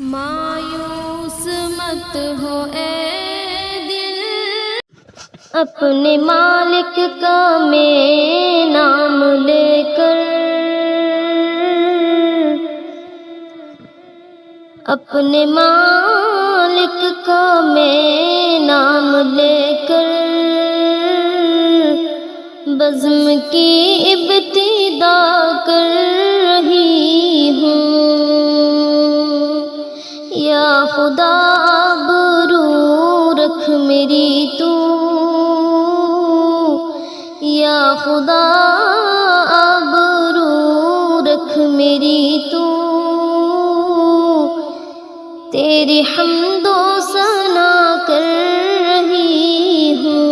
مایوس مت ہو اے دل، اپنے مالک کا میں نام لے کر، اپنے مالک کا میں نام لے کر بزم کی ابتدا کر رہی ہوں۔ یا خدا آبرو رکھ میری تو، یا خدا آبرو رکھ میری تو، تیری حمد و ثنا کر رہی ہوں۔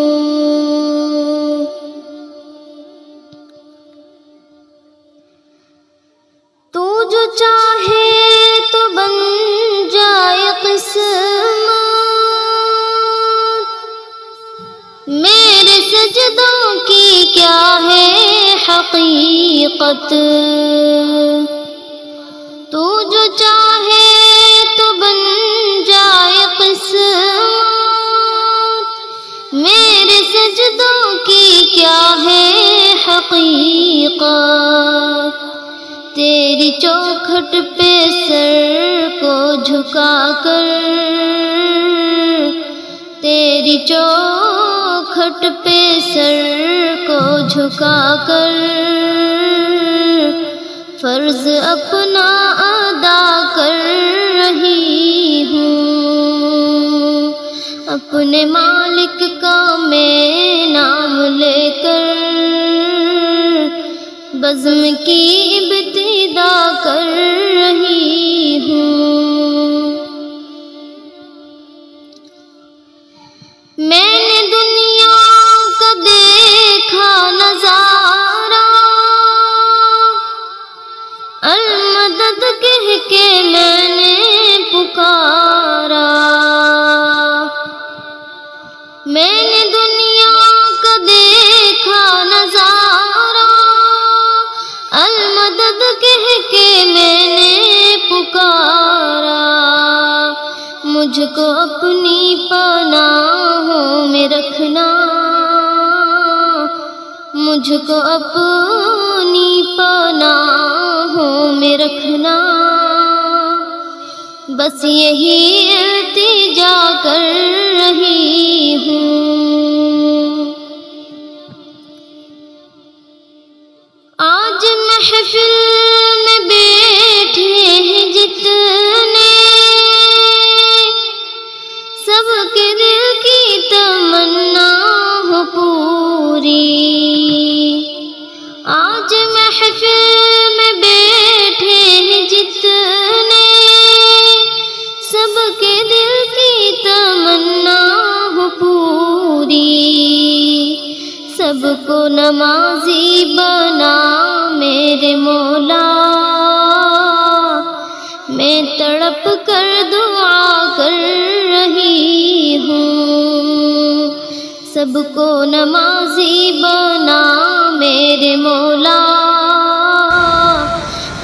تو جو چاہے تو بن جائے قسمت، میرے سجدوں کی کیا ہے حقیقت۔ تو جو چاہے تو بن جائے قسمت، میرے سجدوں کی کیا ہے حقیقت۔ تیری چوکھٹ پہ سر کو جھکا کر، تیری چوکھٹ پہ سر کو جھکا کر فرض اپنا ادا کر رہی ہوں۔ اپنے مالک کا میں نام لے کر بزم کی ابتدا کر رہی ہوں۔ میں نے دنیا کا دیکھا نظارہ، المدد کہہ کے میں نے پکارا۔ میں نے دنیا کا دیکھا نظارہ، المدد کہہ کے میں نے پکارا۔ مجھ کو اپنی پناہوں میں رکھنا، مجھ کو اپنی پناہوں میں رکھنا، بس یہی التجا کر رہی ہوں۔ آج محفل میں بیٹھے ہیں جتنے، سب کے دل کی تمنا ہو پوری۔ آج محفل میں بیٹھے ہیں جتنے، سب کے دل کی تمنا ہو پوری۔ سب کو نمازی بنا میرے مولا، میں تڑپ کر دعا کر رہی ہوں۔ سب کو نمازی بنا میرے مولا،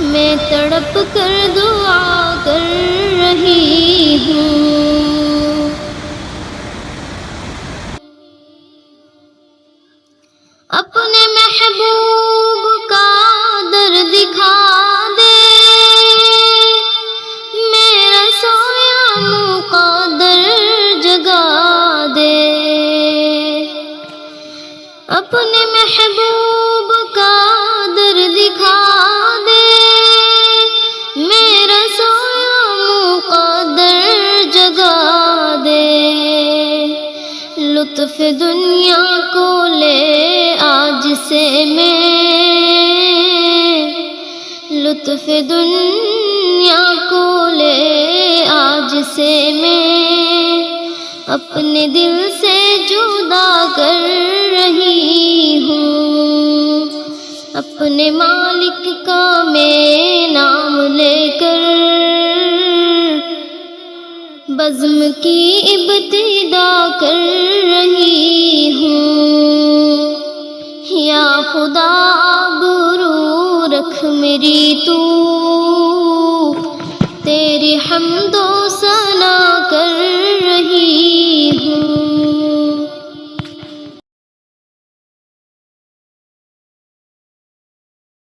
میں تڑپ کر دعا کر رہی ہوں۔ اپنے محبوب کا در دکھا دے، میرا سویا مقدر جگا دے۔ اپنے محبوب کا در دکھا دے، میرا سویا مقدر جگا دے۔ لطف دنیا کو لے آج سے میں، لطف دنیا کو لے آج سے میں، اپنے دل سے جدا کر رہی ہوں۔ اپنے مالک کا میں نام لے کر بزم کی ابتدا کر رہی ہوں۔ یا خدا آبرو رکھ میری تو، تیری حمد و